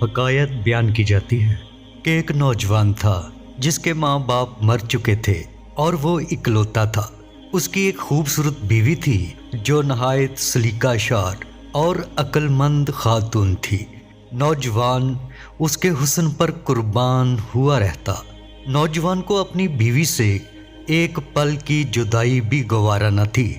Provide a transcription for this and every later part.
हकायत बयान की जाती है कि एक नौजवान था जिसके माँ बाप मर चुके थे और वो इकलौता था। उसकी एक खूबसूरत बीवी थी जो नहायत सलीकाशार और अक्लमंद खातून थी। नौजवान उसके हुस्न पर कुर्बान हुआ रहता। नौजवान को अपनी बीवी से एक पल की जुदाई भी गवारा न थी।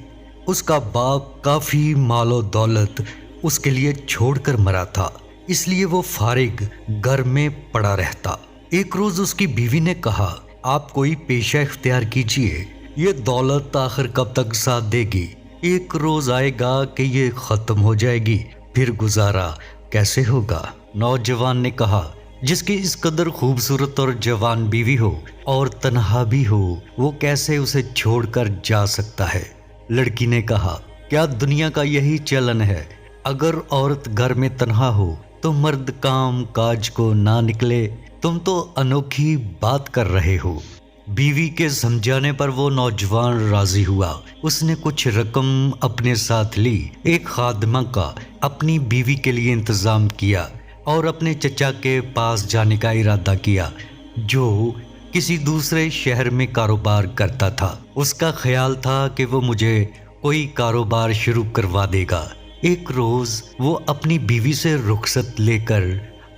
उसका बाप काफ़ी मालो दौलत उसके लिए छोड़कर मरा था, इसलिए वो फारिग घर में पड़ा रहता। एक रोज़ उसकी बीवी ने कहा, आप कोई पेशा इख्तियार कीजिए, ये दौलत आखिर कब तक साथ देगी? एक रोज़ आएगा कि ये ख़त्म हो जाएगी, फिर गुजारा कैसे होगा? नौजवान ने कहा, जिसकी इस कदर खूबसूरत और जवान बीवी हो और तन्हा भी हो, वो कैसे उसे छोड़कर जा सकता है? लड़की ने कहा, क्या दुनिया का यही चलन है? अगर औरत घर में तन्हा हो तो मर्द काम काज को ना निकले। तुम तो अनोखी बात कर रहे हो। बीवी के समझाने पर वो नौजवान राजी हुआ। उसने कुछ रकम अपने साथ ली, एक खादमा का अपनी बीवी के लिए इंतजाम किया और अपने चचा के पास जाने का इरादा किया जो किसी दूसरे शहर में कारोबार करता था। उसका ख्याल था कि वो मुझे कोई कारोबार शुरू करवा देगा। एक रोज़ वो अपनी बीवी से रुखसत लेकर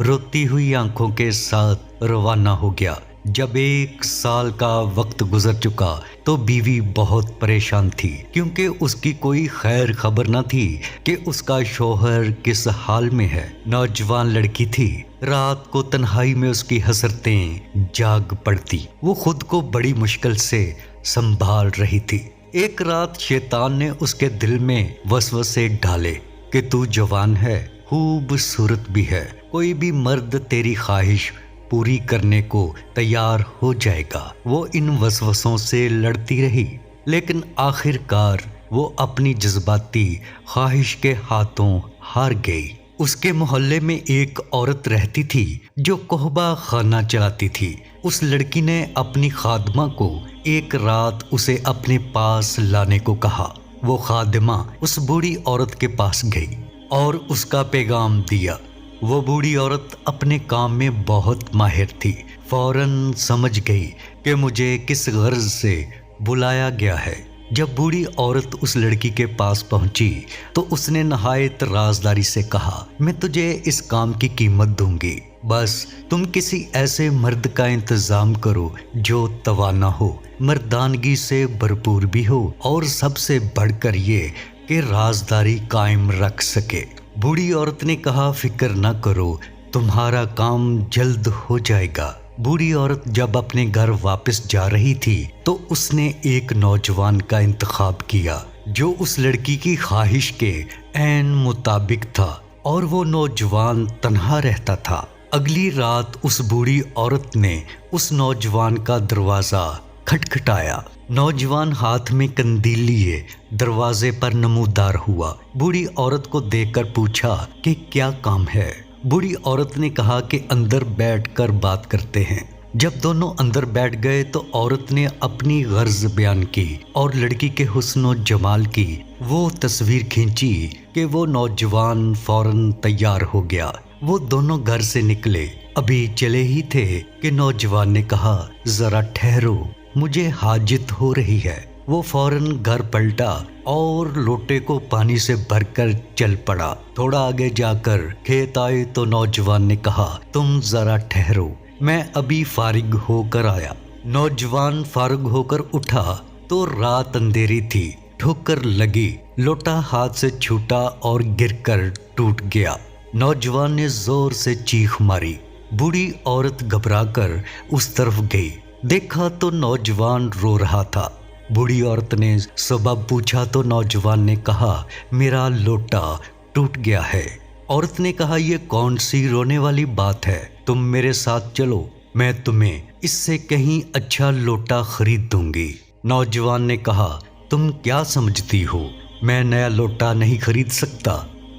रोती हुई आंखों के साथ रवाना हो गया। जब 1 साल का वक्त गुजर चुका तो बीवी बहुत परेशान थी, क्योंकि उसकी कोई खैर खबर न थी कि उसका शौहर किस हाल में है। नौजवान लड़की थी। रात को तन्हाई में उसकी हसरतें जाग पड़ती। वो खुद को बड़ी मुश्किल से संभाल रही थी। एक रात शैतान ने उसके दिल में वसवसे डाले कि तू जवान है, खूबसूरत भी है, कोई भी मर्द तेरी ख्वाहिश पूरी करने को तैयार हो जाएगा। वो इन वसवसों से लड़ती रही, लेकिन आखिरकार वो अपनी जज्बाती ख्वाहिश के हाथों हार गई। उसके मोहल्ले में एक औरत रहती थी जो कोहबा खाना चलाती थी। उस लड़की ने अपनी खादमा को एक रात उसे अपने पास लाने को कहा। वो खादमा उस बूढ़ी औरत के पास गई और उसका पैगाम दिया। वो बूढ़ी औरत अपने काम में बहुत माहिर थी। फौरन समझ गई कि मुझे किस गर्ज से बुलाया गया है। जब बूढ़ी औरत उस लड़की के पास पहुंची तो उसने नहायत राजदारी से कहा, मैं तुझे इस काम की कीमत दूंगी, बस तुम किसी ऐसे मर्द का इंतजाम करो जो तवाना हो, मर्दानगी से भरपूर भी हो और सबसे बढ़कर ये कि राजदारी कायम रख सके। बूढ़ी औरत ने कहा, फिक्र न करो, तुम्हारा काम जल्द हो जाएगा। बूढ़ी औरत जब अपने घर वापस जा रही थी तो उसने एक नौजवान का इंतखाब किया जो उस लड़की की ख्वाहिश के ऐन मुताबिक था, और वो नौजवान तन्हा रहता था। अगली रात उस बूढ़ी औरत ने उस नौजवान का दरवाज़ा खटखटाया। नौजवान हाथ में कंदील लिए दरवाजे पर नमूदार हुआ। बूढ़ी औरत को देखकर पूछा कि क्या काम है। बूढ़ी औरत ने कहा कि अंदर बैठकर बात करते हैं। जब दोनों अंदर बैठ गए तो औरत ने अपनी गर्ज बयान की और लड़की के हुस्न और जमाल की वो तस्वीर खींची कि वो नौजवान फौरन तैयार हो गया। वो दोनों घर से निकले, अभी चले ही थे कि नौजवान ने कहा, जरा ठहरो, मुझे हाजत हो रही है। वो फौरन घर पलटा और लोटे को पानी से भरकर चल पड़ा। थोड़ा आगे जाकर खेत आए तो नौजवान ने कहा, तुम जरा ठहरो, मैं अभी फारिग होकर आया। नौजवान फारिग होकर उठा तो रात अंधेरी थी। ठोकर लगी, लोटा हाथ से छूटा और गिरकर टूट गया। नौजवान ने जोर से चीख मारी। बूढ़ी औरत घबराकर उस तरफ गई। देखा तो नौजवान रो रहा था। बूढ़ी औरत ने सबब पूछा तो नौजवान ने कहा, मेरा लोटा टूट गया है। औरत ने कहा, यह कौन सी रोने वाली बात है, तुम मेरे साथ चलो, मैं तुम्हें इससे कहीं अच्छा लोटा खरीद दूंगी। नौजवान ने कहा, तुम क्या समझती हो, मैं नया लोटा नहीं खरीद सकता।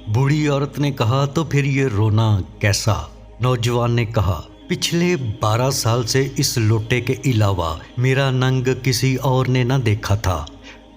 बूढ़ी औरत ने कहा, तो फिर ये रोना कैसा? नौजवान ने कहा, पिछले 12 साल से इस लोटे के अलावा मेरा नंग किसी और ने न देखा था।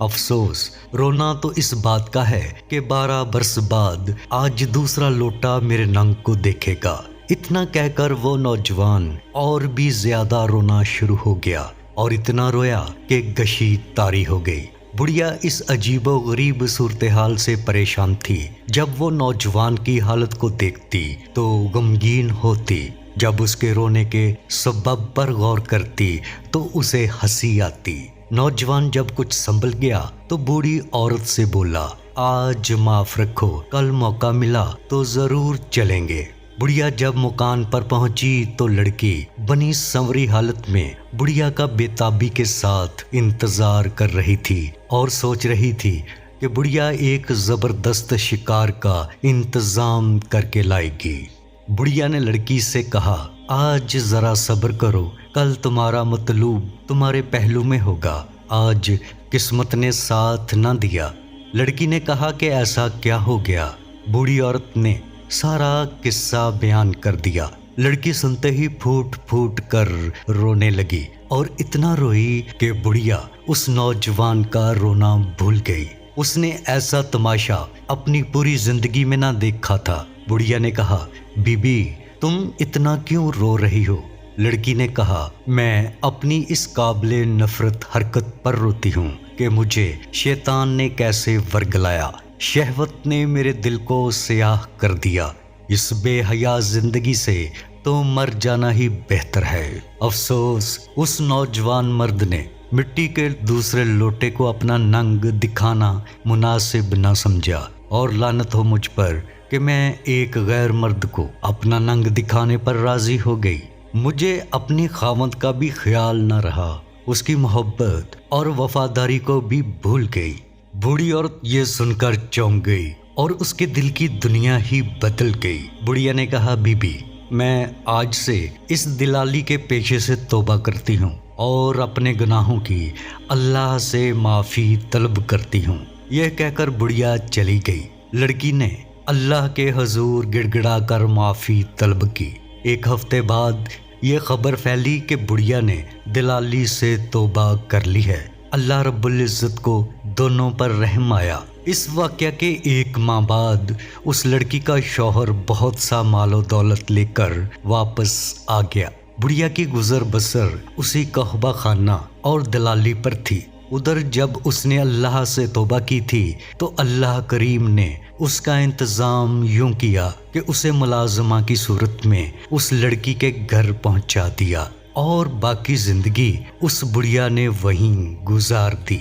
अफसोस, रोना तो इस बात का है कि 12 बरस बाद आज दूसरा लोटा मेरे नंग को देखेगा। اتنا کہہ کر وہ نوجوان اور بھی زیادہ رونا شروع ہو گیا اور اتنا رویا کہ گشید طاری ہو گئی۔ بڑھیا اس عجیب و غریب صورتحال سے پریشان تھی۔ جب وہ نوجوان کی حالت کو دیکھتی تو غمگین ہوتی، جب اس کے رونے کے سبب پر غور کرتی تو اسے ہنسی آتی۔ نوجوان جب کچھ سنبھل گیا تو بوڑھی عورت سے بولا، آج معاف رکھو، کل موقع ملا تو ضرور چلیں گے۔ بڑھیا جب مکان پر پہنچی تو لڑکی بنی سنوری حالت میں بڑھیا کا بے تابی کے ساتھ انتظار کر رہی تھی اور سوچ رہی تھی کہ بڑھیا ایک زبردست شکار کا انتظام کر کے لائے گی۔ بڑھیا نے لڑکی سے کہا، آج ذرا صبر کرو، کل تمہارا مطلوب تمہارے پہلو میں ہوگا، آج قسمت نے ساتھ نہ دیا۔ لڑکی نے کہا کہ ایسا کیا ہو گیا؟ بوڑھی عورت نے سارا قصہ بیان کر دیا۔ لڑکی سنتے ہی پھوٹ پھوٹ کر رونے لگی اور اتنا روئی کہ بڑھیا اس نوجوان کا رونا بھول گئی۔ اس نے ایسا تماشا اپنی پوری زندگی میں نہ دیکھا تھا۔ بڑھیا نے کہا، بی بی تم اتنا کیوں رو رہی ہو؟ لڑکی نے کہا، میں اپنی اس قابل نفرت حرکت پر روتی ہوں کہ مجھے شیطان نے کیسے ورگلایا، شہوت نے میرے دل کو سیاہ کر دیا۔ اس بے حیا زندگی سے تو مر جانا ہی بہتر ہے۔ افسوس اس نوجوان مرد نے مٹی کے دوسرے لوٹے کو اپنا ننگ دکھانا مناسب نہ سمجھا، اور لعنت ہو مجھ پر کہ میں ایک غیر مرد کو اپنا ننگ دکھانے پر راضی ہو گئی۔ مجھے اپنی خاوند کا بھی خیال نہ رہا، اس کی محبت اور وفاداری کو بھی بھول گئی۔ بوڑھی عورت یہ سن کر چونک گئی اور اس کے دل کی دنیا ہی بدل گئی۔ بڑھیا نے کہا، بی بی میں آج سے اس دلالی کے پیشے سے توبہ کرتی ہوں اور اپنے گناہوں کی اللہ سے معافی طلب کرتی ہوں۔ یہ کہہ کر بڑھیا چلی گئی۔ لڑکی نے اللہ کے حضور گڑ گڑا کر معافی طلب کی۔ ایک ہفتے بعد یہ خبر پھیلی کہ بڑھیا نے دلالی سے توبہ کر لی ہے۔ اللہ رب العزت کو دونوں پر رحم آیا۔ اس واقعہ کے ایک ماہ بعد اس لڑکی کا شوہر بہت سا مال و دولت لے کر واپس آ گیا۔ بڑھیا کی گزر بسر اسی قحبہ خانہ اور دلالی پر تھی۔ ادھر جب اس نے اللہ سے توبہ کی تھی تو اللہ کریم نے اس کا انتظام یوں کیا کہ اسے ملازمہ کی صورت میں اس لڑکی کے گھر پہنچا دیا اور باقی زندگی اس بڑھیا نے وہیں گزار دی۔